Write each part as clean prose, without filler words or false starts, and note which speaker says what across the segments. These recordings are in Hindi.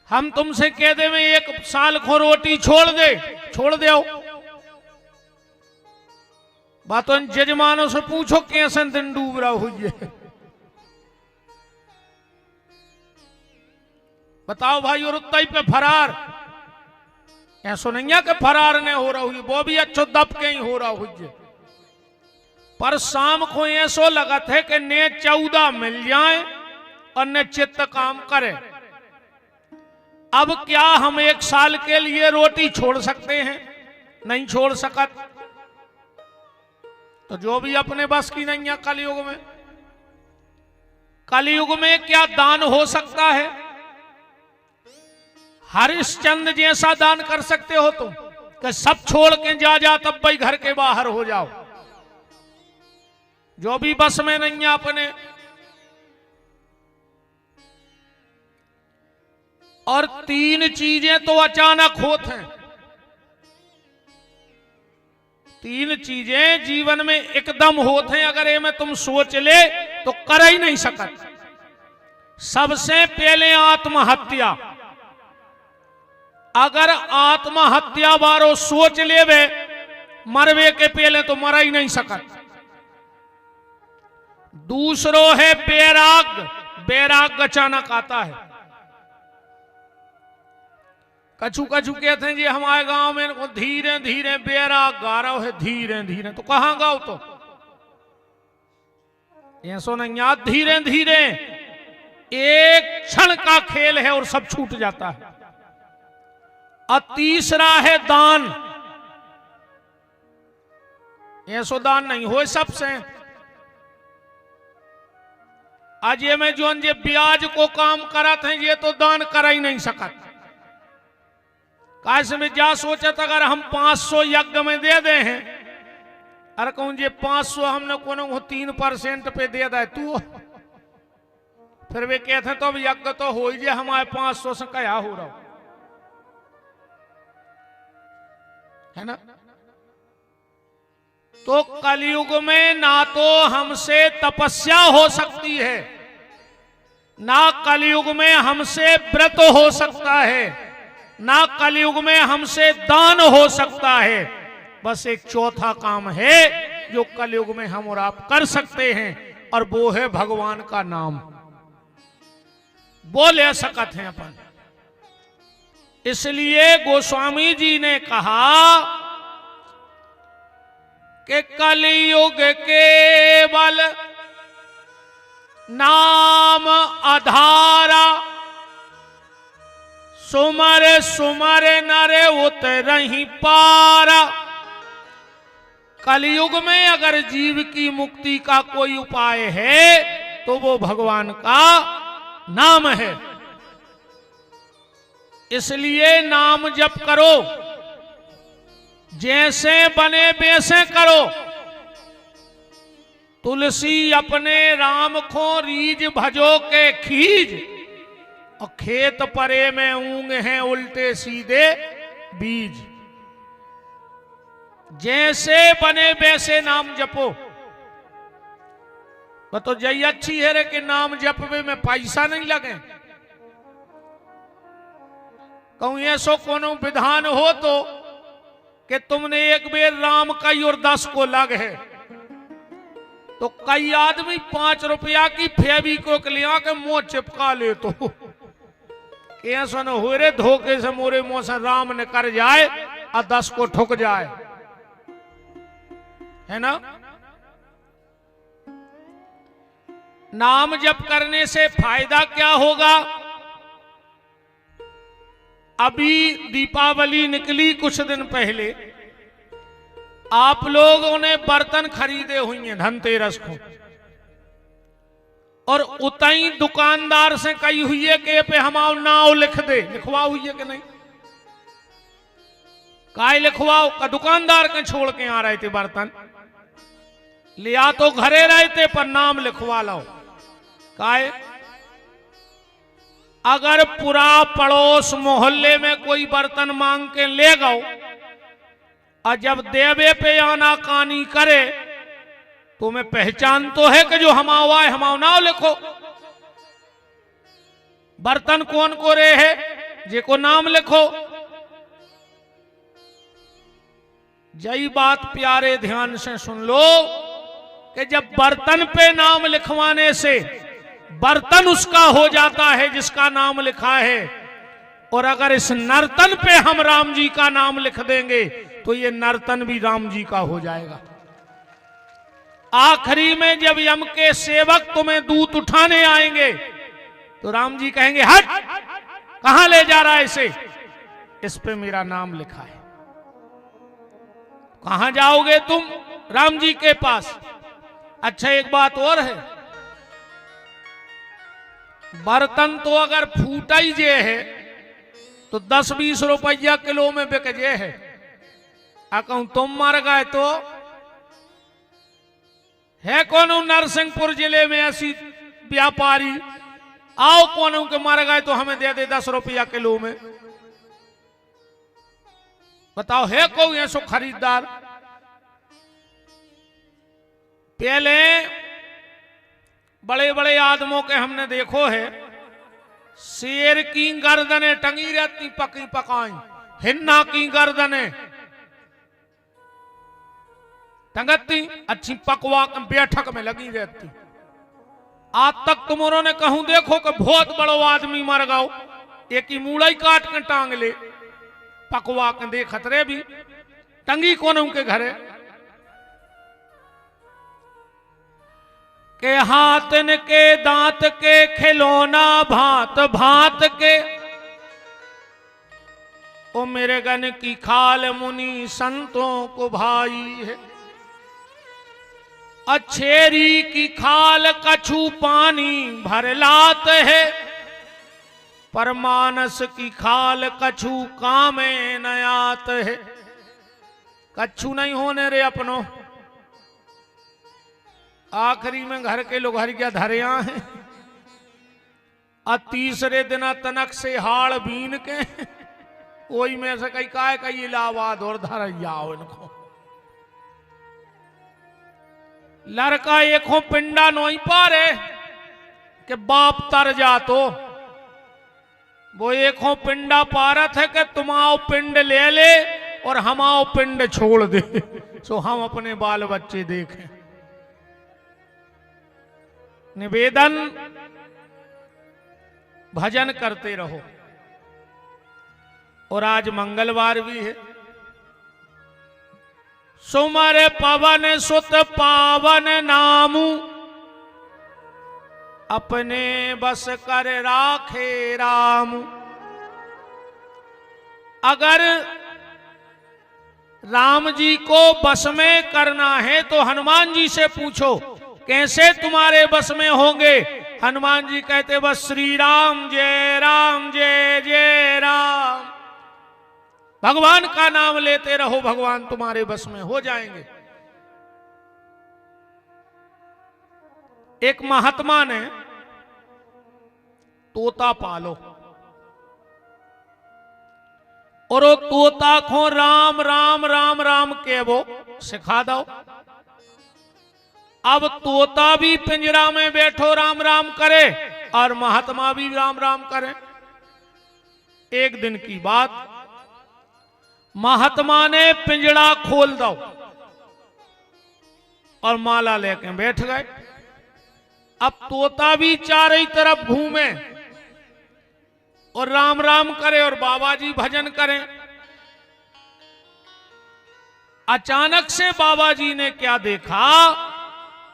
Speaker 1: हम तुमसे कह दे में 1 साल को रोटी छोड़ दे बातों जजमानों से पूछो कैसे दिन डूब रहा हुई है। बताओ भाई, और उत्ताई पे फरार ऐसा नहीं है कि फरार ने हो रहा हुई, वो भी अच्छो दब के ही हो रहा हुई। पर शाम को ऐसो लगत है कि ने 14 मिल जाए और ने चित्त काम करे। अब क्या हम 1 साल के लिए रोटी छोड़ सकते हैं? नहीं छोड़ सकत। तो जो भी अपने बस की नहीं है कलयुग में क्या दान हो सकता है? हरिश्चंद्र जैसा दान कर सकते हो तुम कि सब छोड़ के जा तब भाई घर के बाहर हो जाओ। जो भी बस में नहीं है अपने। और 3 चीजें तो अचानक होते हैं। 3 चीजें जीवन में एकदम होते हैं, अगर ये में तुम सोच ले तो कर ही नहीं सकत। सबसे पहले आत्महत्या। अगर आत्महत्या बारो सोच लेवे मरवे के पहले तो मर ही नहीं सकत। दूसरो है बैराग अचानक आता है। कछु कहते हैं जी हमारे गांव में धीरे धीरे बैराग गा रहा है, धीरे धीरे। तो कहां गाओ? तो ऐसो नहीं याद, धीरे धीरे एक क्षण का खेल है और सब छूट जाता है। और तीसरा है दान। ऐसो दान नहीं हो सबसे। आज ये में जो ब्याज को काम करत हैं ये तो दान कर ही नहीं सकत। कैसे में जा सोचत अगर हम 500 यज्ञ में दे दे हैं, अरे कहूं ये 500 हमने को 3% पे दे दे तू, फिर वे कहते तो अब यज्ञ तो हो ही हमारे 500 से क्या हो रहा है ना। तो कलयुग में ना तो हमसे तपस्या हो सकती है, ना कलयुग में हमसे व्रत हो सकता है, ना कलयुग में हमसे दान हो सकता है। बस एक चौथा काम है जो कलयुग में हम और आप कर सकते हैं, और वो है भगवान का नाम। वो ले सकते हैं अपन। इसलिए गोस्वामी जी ने कहा कि कलयुग केवल नाम आधारा, सुमर सुमर नरे उतरहि पारा। कलयुग में अगर जीव की मुक्ति का कोई उपाय है तो वो भगवान का नाम है। इसलिए नाम जप करो, जैसे बने वैसे करो। तुलसी अपने राम को रीज भजो के खीज, और खेत परे में ऊंग हैं उल्टे सीधे बीज। जैसे बने वैसे नाम जपो। तो जय अच्छी है रे कि नाम जपवे में पैसा नहीं लगे। कहूं ऐसो कोनो विधान हो तो कि तुमने एक बेर राम कई और 10 को लग है, तो कई आदमी 5 रुपया की फेविक्विक लिया के मुंह चिपका ले। तो कैसा न हो रे धोखे से मोरे मुंह से राम ने कर जाए और 10 को ठुक जाए, है ना। नाम जप करने से फायदा क्या होगा? अभी दीपावली निकली कुछ दिन पहले, आप लोगों ने बर्तन खरीदे हुए हैं धनतेरस को, और उतई दुकानदार से कही हुई है कि पे हमारा नाव लिख दे। लिखवा हुई है कि नहीं? काय लिखवाओ का दुकानदार के छोड़ के आ रहे थे बर्तन लिया, तो घरे रहते पर नाम लिखवा लो। काय अगर पूरा पड़ोस मोहल्ले में कोई बर्तन मांग के ले गओ, और जब देवे पे आना कानी करे, तुम्हें पहचान तो है कि जो हमारा है हमारा नाम लिखो। बर्तन कौन को रे है? जेको नाम लिखो। यही बात प्यारे ध्यान से सुन लो कि जब बर्तन पे नाम लिखवाने से बर्तन उसका हो जाता है जिसका नाम लिखा है, और अगर इस नर्तन पे हम राम जी का नाम लिख देंगे तो ये नर्तन भी राम जी का हो जाएगा। आखिरी में जब यम के सेवक तुम्हें दूत उठाने आएंगे तो राम जी कहेंगे हट, कहां ले जा रहा है इसे, इस पे मेरा नाम लिखा है। कहां जाओगे तुम? राम जी के पास। अच्छा एक बात और है, बर्तन तो अगर फूटा ही जे है तो 10-20 रुपया किलो में बिक जे है। कहूं तुम मर गए तो है कौन नरसिंहपुर जिले में ऐसी व्यापारी, आओ कौन के मर गए तो हमें दे दे 10 रुपया किलो में। बताओ है कोई ऐसो खरीदार? पहले बड़े बड़े आदमों के हमने देखो है, शेर की गर्दनें टंगी रहती पकी पकाई, हिन्ना की गर्दनें टंगती अच्छी पकवा बैठक में लगी रहती। आज तक तुमरों ने कहूं देखो कि बहुत बड़ो आदमी मर गओ, एक ही मूड़ा ही काट के टांग ले, पकवा के देखत रे भी टंगी कौन उनके घरे के हाथन के दांत के खिलौना भांत भांत के, ओ मेरे गन की खाल मुनि संतों को भाई है। अच्छेरी की खाल कछु पानी भर लात है, पर मानस की खाल कछु कामे न आत है। कछु नहीं होने रे अपनो, आखिरी में घर के लोग हरिया धरिया हैं, और तीसरे दिन तनक से हाड़ बीन के कोई में से कई काय कई इलाहाबाद और धरिया हो इनको। लड़का एक हो पिंडा नोई पारे कि बाप तर जा, तो वो एक हो पिंडा पारत है कि तुम आओ पिंड ले ले और हम आओ पिंड छोड़ दे, सो हम अपने बाल बच्चे देखें। निवेदन भजन करते रहो। और आज मंगलवार भी है, सुमर पवन सुत पावन नामू, अपने बस कर राखे राम। अगर राम जी को बस में करना है तो हनुमान जी से पूछो कैसे तुम्हारे बस में होंगे। हनुमान जी कहते बस श्री राम जय जय राम, भगवान का नाम लेते रहो, भगवान तुम्हारे बस में हो जाएंगे। एक महात्मा ने तोता पालो और वो तोता को राम राम राम राम के वो सिखा दो। अब तोता भी पिंजरा में बैठो राम राम करे और महात्मा भी राम राम करे। एक दिन की बात, महात्मा ने पिंजरा खोल दो और माला लेके बैठ गए। अब तोता भी चारों तरफ घूमे और राम राम करे और बाबा जी भजन करें। अचानक से बाबा जी ने क्या देखा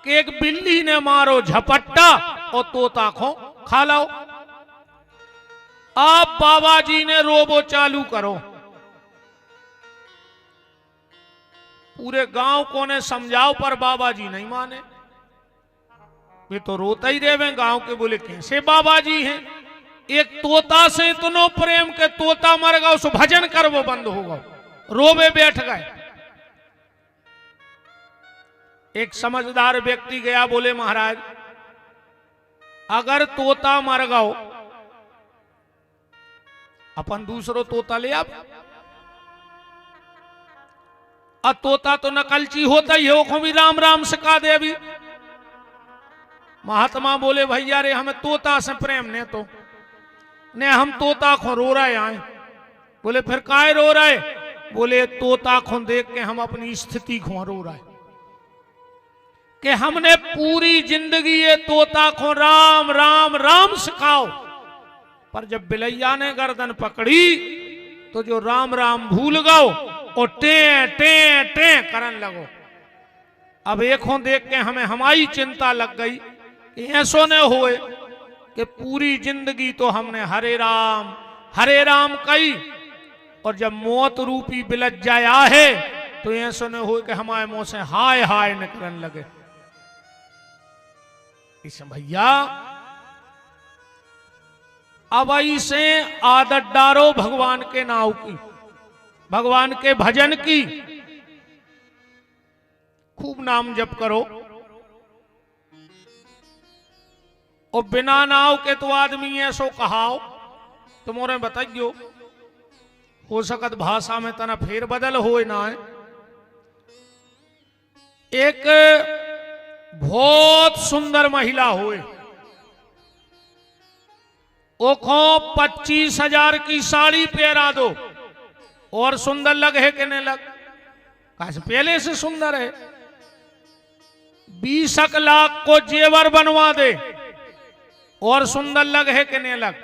Speaker 1: कि एक बिल्ली ने मारो झपट्टा और तोता को खा लो। अब बाबा जी ने रोबो चालू करो। पूरे गांव को ने समझाओ पर बाबा जी नहीं माने। वे तो रोता ही रहे। गांव के बोले कैसे बाबा जी हैं, एक तोता से इतनो प्रेम के तोता मर गया उस भजन कर वो बंद होगा। रोबे बैठ गए। एक समझदार व्यक्ति गया, बोले महाराज अगर तोता मर गओ अपन दूसरो तोता ले आप। तोता तो नकलची होता ही है, वो भी राम राम सिखा दे। अभी महात्मा बोले भैया रे हमें तोता से प्रेम ने तो ने हम तोता खो रो रहे आए। बोले फिर काहे रो रहे? बोले तोता खो देख के हम अपनी स्थिति खो रो रहे कि हमने पूरी जिंदगी ये तोता खो राम राम राम सिखाओ, पर जब बिलैया ने गर्दन पकड़ी तो जो राम राम भूल गओ और टे टे टे करन लगो। अब एकों देख के हमें हमारी चिंता लग गई कि ऐसो न होए कि पूरी जिंदगी तो हमने हरे राम कही और जब मौत रूपी बिलज जाया है तो ऐसो न हो कि हमारे मुंह से हाय हाय निकलने लगे। इस भैया अब ऐसे आदत डारो भगवान के नाव की, भगवान के भजन की, खूब नाम जप करो। और बिना नाव के तो आदमी ऐसो कहाओ तुम्हारे बताइयो, हो सकत भाषा में तना फेर बदल होए ना है। एक बहुत सुंदर महिला होए, ओखो 25,000 की साड़ी पहरा दो और सुंदर लगे कि नहीं लग? कैसे पहले से सुंदर है। 20 लाख को जेवर बनवा दे और सुंदर लगे कि नहीं लग?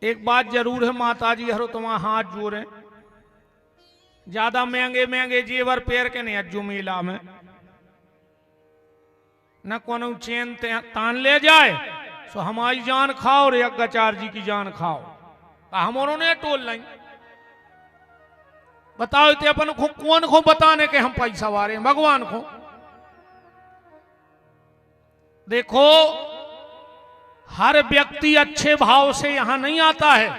Speaker 1: एक बात जरूर है माताजी हरो तुम्हारा हाथ जोड़े, ज्यादा महंगे महंगे जेवर पैर के नहीं अज्जू मेला में न कोनो चैन तान ले जाए सो हमारी जान खाओ रे अग्गाचार जी की जान खाओ। हमारों ने टोल नहीं बताओ ते अपन को कौन को बताने के हम पैसा वारे हैं? भगवान को देखो, हर व्यक्ति अच्छे भाव से यहां नहीं आता है।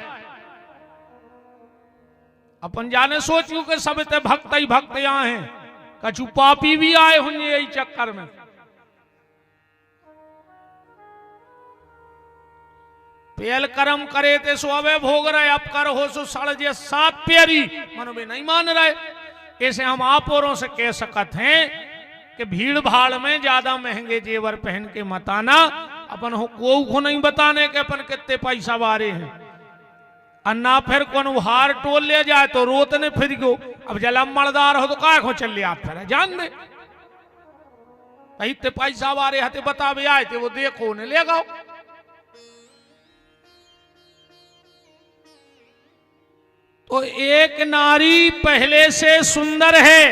Speaker 1: अपन जाने सोचियो कि सब ते भक्त ही भक्त यहां हैं, कछु पापी भी आए होंगे यही चक्कर में। पेल कर्म करे ते सो अवे भोग रहे, अब कर हो सो सड़ जे 7 प्यारी मन में नहीं मान रहे। ऐसे हम आप औरों से कह सकते हैं कि भीड़ भाड़ में ज्यादा महंगे जेवर पहन के मत आना। अपन को नहीं बताने के अपन कितने पैसा वारे हैं। अन्ना फिर कौन हार टोल ले जाए तो रोतने फिर गो। अब जलम मलदार हो तो काय को चल लिया फिर जान दे इतने पैसा वारे हते बतावे आए थे वो देखो ने ले गाओ। तो एक नारी पहले से सुंदर है,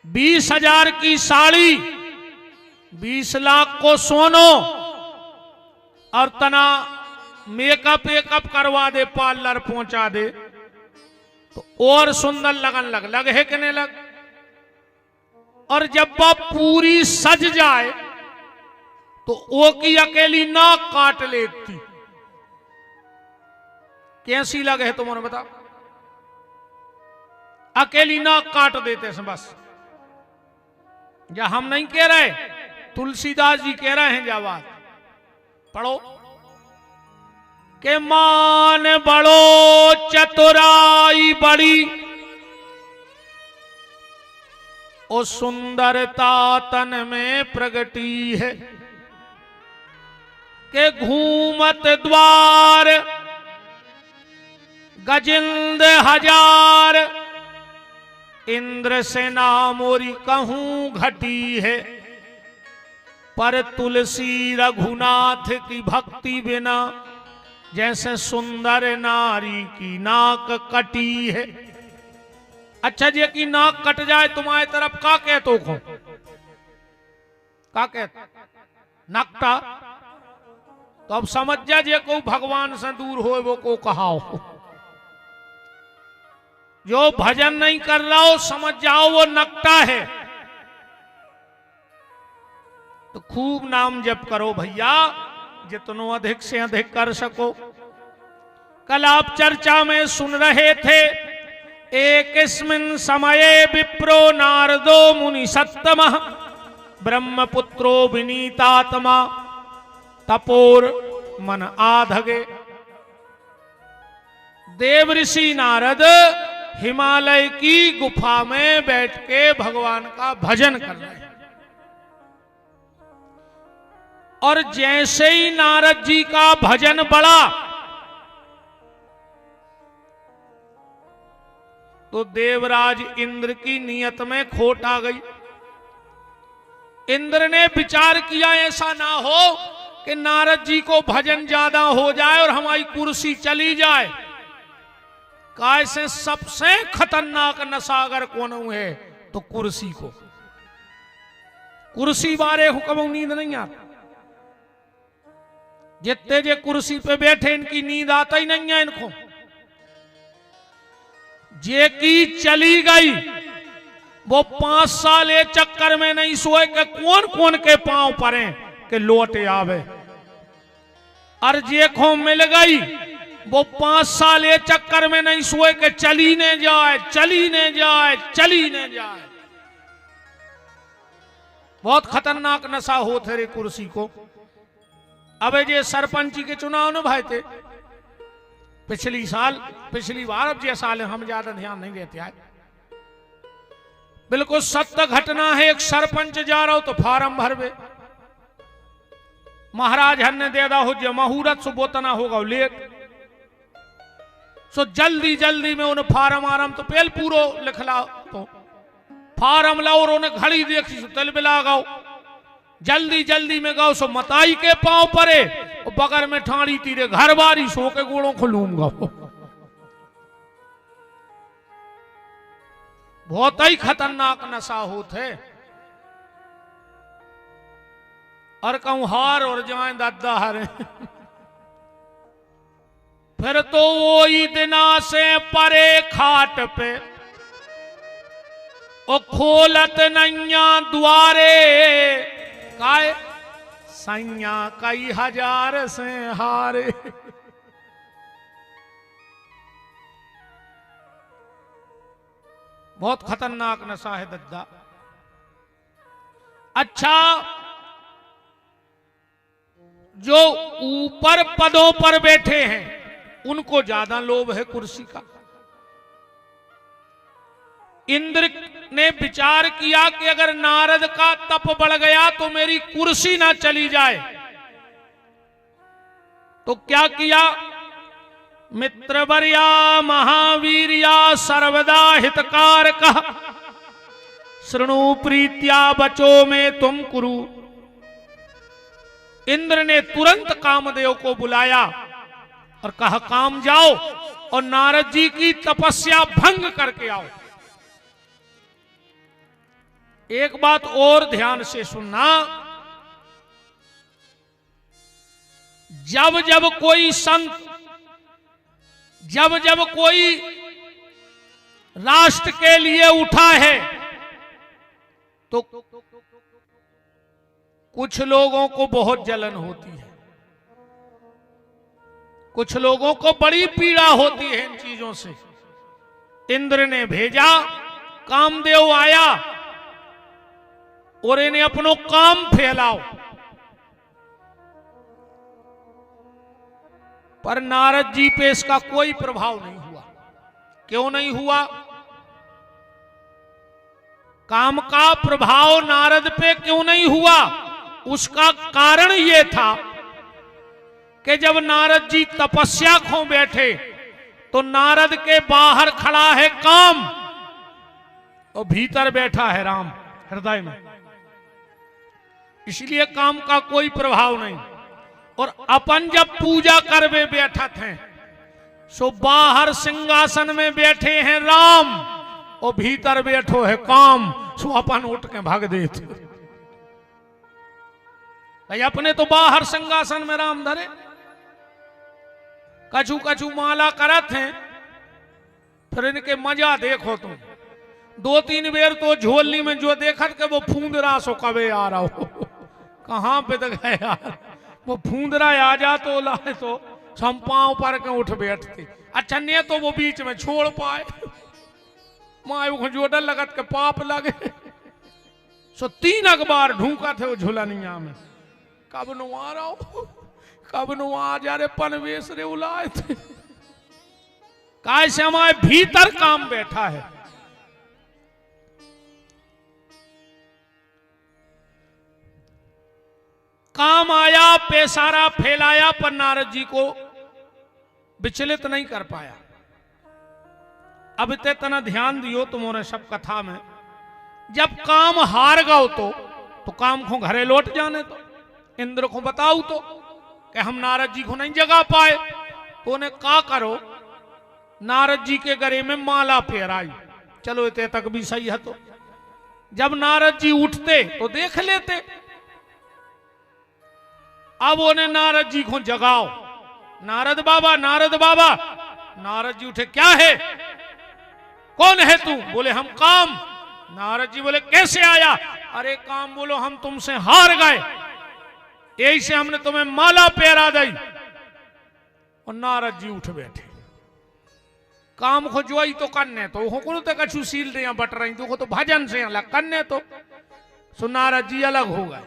Speaker 1: 20,000 की साड़ी, 20 लाख को सोनो और तना मेकअप वेकअप करवा दे, पार्लर पहुंचा दे तो और सुंदर लगन लग है कि नहीं लग? और जब वह पूरी सज जाए तो वो की अकेली नाक काट लेती, कैसी लगे है तुम्हारे बताओ? अकेली नाक काट देते हैं बस। या हम नहीं कह रहे, तुलसीदास जी कह रहे हैं जवाब पढ़ो के मान बड़ो चतुराई बड़ी ओ सुंदरता तन में प्रगटी है के घूमत द्वार गजिंद हजार इंद्र सेना मोरी कहूं घटी है पर तुलसी रघुनाथ की भक्ति बिना जैसे सुंदर नारी की नाक कटी है। अच्छा जी की नाक कट जाए तुम्हारे तरफ का कह तो को का कह नकटा तो अब समझ जा जे को भगवान से दूर हो वो को कहाओ। जो भजन नहीं कर रहा हो समझ जाओ वो नकटा है। तो खूब नाम जप करो भैया, जितनो अधिक से अधिक कर सको। कल आप चर्चा में सुन रहे थे, एकस्मिन् समये विप्रो नारदो मुनि सत्तमः ब्रह्मपुत्रो विनीतात्मा तपोर मन आधगे। देव ऋषि नारद हिमालय की गुफा में बैठ के भगवान का भजन कर रहे हैं और जैसे ही नारद जी का भजन बढ़ा तो देवराज इंद्र की नियत में खोट आ गई। इंद्र ने विचार किया ऐसा ना हो कि नारद जी को भजन ज्यादा हो जाए और हमारी कुर्सी चली जाए। कैसे सबसे खतरनाक नशा अगर कौन है तो कुर्सी को, कुर्सी बारे हुक्म नींद नहीं आता। जितने जे कुर्सी पे बैठे इनकी नींद आता ही नहीं है इनको। जे की चली गई वो 5 साल ये चक्कर में नहीं सोए कि कौन कौन के पांव पड़े कि लौटे आवे, और जे को मिल गई वो 5 साल ये चक्कर में नहीं सोए कि चली ने जाए चली ने जाए चली ने जाए। बहुत खतरनाक नशा होते रे कुर्सी को। अब जे सरपंची के चुनाव न भाई थे पिछली बार, अब जे साल हम ज्यादा ध्यान नहीं देते आए। बिल्कुल सत्य घटना है। एक सरपंच जा रहा हो तो फार्म भरवे, महाराज हन दे दा हो जो मुहूर्त सो बोतना होगा लेट सो जल्दी में उन्हें फार्म आराम तो पहल पूरो लिखला तो फार्म लाओ और उन्हें घड़ी देखी सो तल बिला गाओ जल्दी में गाओ सो मताई के पांव परे और बगर में ठाणी तीरे घर बारी सो के गोड़ों को लूम गाओ। बहुत ही खतरनाक नशा होते। और कहूं हार और जाए दादा हारे फिर तो वो ही दिना से परे खाट पे ओ खोलत नैया द्वारे काय सैया कई हजार से हारे। बहुत खतरनाक नशा है दद्दा। अच्छा, जो ऊपर पदों पर बैठे हैं उनको ज्यादा लोभ है कुर्सी का। इंद्र ने विचार किया कि अगर नारद का तप बढ़ गया तो मेरी कुर्सी ना चली जाए, तो क्या किया, मित्रवर्या महावीर्या सर्वदा हितकार कहा शृणु प्रीत्या बचो में तुम कुरु। इंद्र ने तुरंत कामदेव को बुलाया और कहा काम जाओ और नारद जी की तपस्या भंग करके आओ। एक बात और ध्यान से सुनना, जब जब कोई संत, जब जब कोई राष्ट्र के लिए उठा है तो कुछ लोगों को बहुत जलन होती है, कुछ लोगों को बड़ी पीड़ा होती है इन चीजों से। इंद्र ने भेजा, कामदेव आया और इन्हें अपनो काम फैलाओ। पर नारद जी पे इसका कोई प्रभाव नहीं हुआ। क्यों नहीं हुआ? काम का प्रभाव नारद पे क्यों नहीं हुआ? उसका कारण यह था कि जब नारद जी तपस्या खो बैठे तो नारद के बाहर खड़ा है काम और भीतर बैठा है राम हृदय में, इसलिए काम का कोई प्रभाव नहीं। और अपन जब पूजा करवे बैठा थे सो बाहर सिंहासन में बैठे हैं राम और भीतर बैठो है काम, सो अपन उठ के भाग देते भाई। अपने तो बाहर सिंहासन में राम धरे, कछु कछु माला करत हैं, फिर इनके मजा देखो तुम। 2-3 बेर तो झोली में जो देखत के वो फूंदरा सो कबे आ रहा हो कहां पे तक है यार, वो फूंदरा आ जा तो लाए तो हम पांव पर के उठ बैठते। अच्छा ने तो वो बीच में छोड़ पाए, माँ जोडल लगत के पाप लगे। सो 3 अखबार ढूंढा थे वो झुलनिया में, कब नु आ रहा हो, कब नु आ जा रे पनवेश रे उलाए थे। कैसे हमारे भीतर काम बैठा है। काम आया, पेशारा फैलाया, पर नारद जी को विचलित नहीं कर पाया। अब इतना ध्यान दियो तुम्हारे सब कथा में, जब काम हार गओ तो काम को घरे लौट जाने तो इंद्र को बताओ तो कि हम नारद जी को नहीं जगा पाए। तो उन्हें का करो, नारद जी के गले में माला फेराई। चलो इतने तक भी सही है। तो जब नारद जी उठते तो देख लेते। अब उन्हें नारद जी को जगाओ, नारद बाबा, नारद बाबा। नारद जी उठे, क्या है, कौन है तू? बोले हम काम। नारद जी बोले कैसे आया? अरे काम बोलो हम तुमसे हार गए, यही से हमने तुम्हें माला पहरा दी। और नारद जी उठ बैठे। काम को जोई तो करने तो हो तो कछु सील रहे बट रही तो भजन से अलग करने तो। सो नारद जी अलग हो गए।